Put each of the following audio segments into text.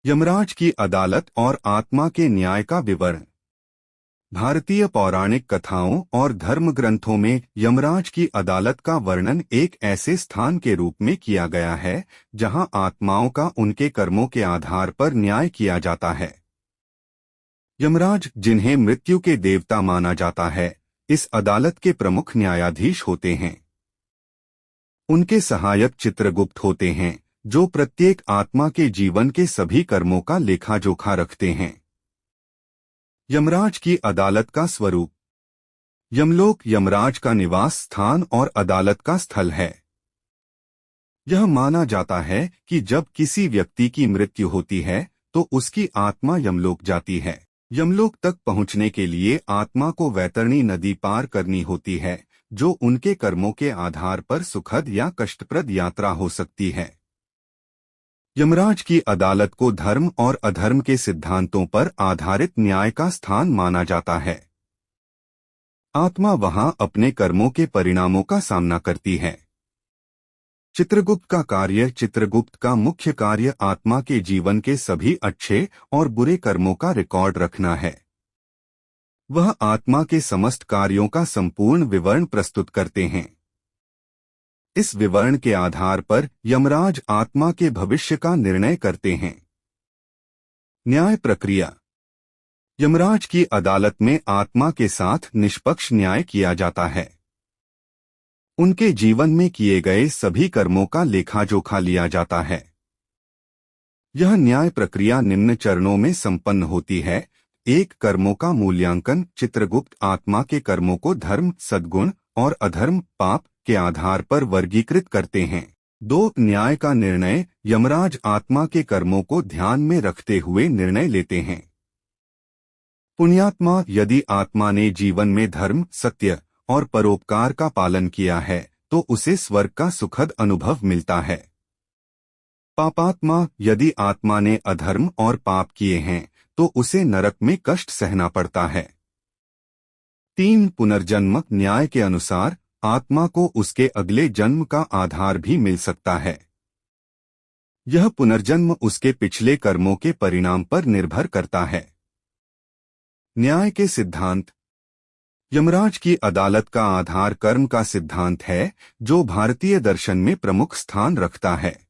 यमराज की अदालत और आत्मा के न्याय का विवरण। भारतीय पौराणिक कथाओं और धर्म ग्रंथों में यमराज की अदालत का वर्णन एक ऐसे स्थान के रूप में किया गया है जहां आत्माओं का उनके कर्मों के आधार पर न्याय किया जाता है। यमराज, जिन्हें मृत्यु के देवता माना जाता है, इस अदालत के प्रमुख न्यायाधीश होते हैं। उनके सहायक चित्रगुप्त होते हैं, जो प्रत्येक आत्मा के जीवन के सभी कर्मों का लेखा जोखा रखते हैं। यमराज की अदालत का स्वरूप। यमलोक यमराज का निवास स्थान और अदालत का स्थल है। यह माना जाता है कि जब किसी व्यक्ति की मृत्यु होती है तो उसकी आत्मा यमलोक जाती है। यमलोक तक पहुंचने के लिए आत्मा को वैतरणी नदी पार करनी होती है, जो उनके कर्मों के आधार पर सुखद या कष्टप्रद यात्रा हो सकती है। यमराज की अदालत को धर्म और अधर्म के सिद्धांतों पर आधारित न्याय का स्थान माना जाता है। आत्मा वहां अपने कर्मों के परिणामों का सामना करती है। चित्रगुप्त का कार्य। चित्रगुप्त का मुख्य कार्य आत्मा के जीवन के सभी अच्छे और बुरे कर्मों का रिकॉर्ड रखना है। वह आत्मा के समस्त कार्यों का संपूर्ण विवरण प्रस्तुत करते हैं। इस विवरण के आधार पर यमराज आत्मा के भविष्य का निर्णय करते हैं। न्याय प्रक्रिया। यमराज की अदालत में आत्मा के साथ निष्पक्ष न्याय किया जाता है। उनके जीवन में किए गए सभी कर्मों का लेखा-जोखा लिया जाता है। यह न्याय प्रक्रिया निम्न चरणों में संपन्न होती है। 1. कर्मों का मूल्यांकन। चित्रगुप्त आत्मा के कर्मों को धर्म, सद्गुण और अधर्म, पाप के आधार पर वर्गीकृत करते हैं। 2. न्याय का निर्णय। यमराज आत्मा के कर्मों को ध्यान में रखते हुए निर्णय लेते हैं। पुण्यात्मा। यदि आत्मा ने जीवन में धर्म, सत्य और परोपकार का पालन किया है तो उसे स्वर्ग का सुखद अनुभव मिलता है। पापात्मा। यदि आत्मा ने अधर्म और पाप किए हैं तो उसे नरक में कष्ट सहना पड़ता है। 3. पुनर्जन्म। न्याय के अनुसार आत्मा को उसके अगले जन्म का आधार भी मिल सकता है। यह पुनर्जन्म उसके पिछले कर्मों के परिणाम पर निर्भर करता है। न्याय के सिद्धांत। यमराज की अदालत का आधार कर्म का सिद्धांत है, जो भारतीय दर्शन में प्रमुख स्थान रखता है।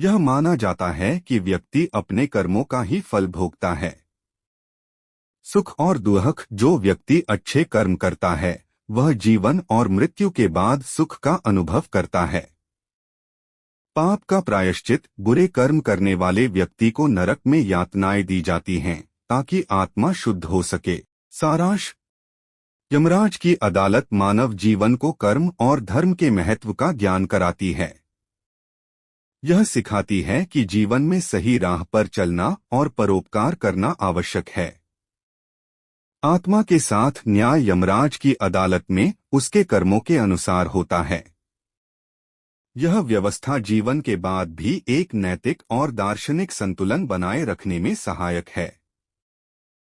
यह माना जाता है कि व्यक्ति अपने कर्मों का ही फल भोगता है। सुख और दुख। जो व्यक्ति अच्छे कर्म करता है वह जीवन और मृत्यु के बाद सुख का अनुभव करता है। पाप का प्रायश्चित। बुरे कर्म करने वाले व्यक्ति को नरक में यातनाएं दी जाती हैं ताकि आत्मा शुद्ध हो सके। सारांश। यमराज की अदालत मानव जीवन को कर्म और धर्म के महत्व का ज्ञान कराती है। यह सिखाती है कि जीवन में सही राह पर चलना और परोपकार करना आवश्यक है। आत्मा के साथ न्याय यमराज की अदालत में उसके कर्मों के अनुसार होता है। यह व्यवस्था जीवन के बाद भी एक नैतिक और दार्शनिक संतुलन बनाए रखने में सहायक है।